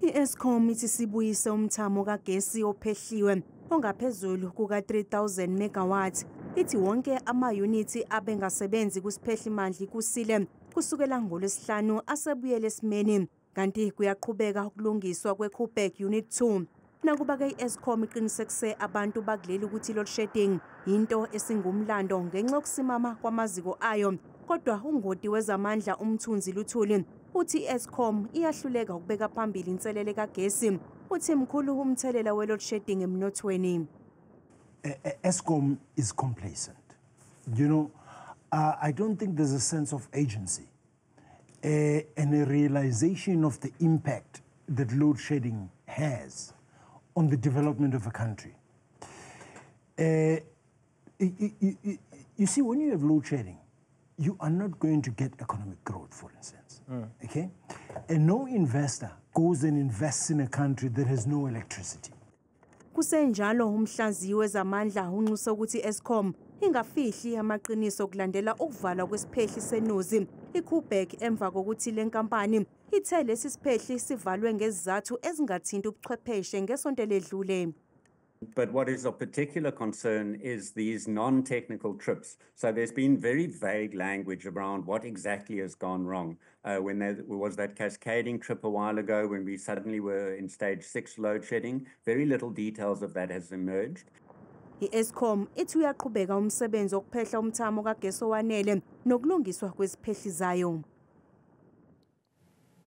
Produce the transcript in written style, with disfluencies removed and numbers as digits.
I-Eskom ithi sibuyise umthamo kagesi ophehliwe ongaphezulu kuka-3000 megawatts. Ithi wonke amayunithi abengasebenzi kusiphehlimandla kusile kusukela ngoLwesihlanu asebuyele esimeni, kanti kuyaqhubeka ukulungiswa kwe-Koeberg Unit 2. Nakuba-ke i-Eskom iqinisekise abantu bakuleli ukuthi i-load shedding into esingumlando ngenxa yokusimama kwamaziko ayo, kodwa ungoti wezamandla uMthunzi Luthuli uthi i-Eskom iyahluleka ukubeka phambili inselele kagesi. Uthi mkhulu umthelela we-load shedding emnothweni. Eskom is complacent. You know, I don't think there's a sense of agency and a realization of the impact that load shedding has on the development of a country. You see, when you have load shedding, you are not going to get economic growth, for instance, okay? And no investor goes and invests in a country that has no electricity. Kusenjalo umhlaziyi wezamandla unxusa ukuthi Eskom ingafihli amaqiniso kulandela ukuvalwa kwesiphehli seNuzi iKoeberg emva kokuthi le nkampani ithe lesi siphehli sivalwe ngezizathu ezingathinta ubuchwepheshe ngesonto ledlule. But what is of particular concern is these non-technical trips. So there's been very vague language around what exactly has gone wrong. When there was that cascading trip a while ago when we suddenly were in stage 6 load shedding, very little details of that has emerged. I-Eskom ithi uyaqhubeka umsebenzi wokuphehla umthamo kagesi owanele nokulungiswa kweziphehli zayo.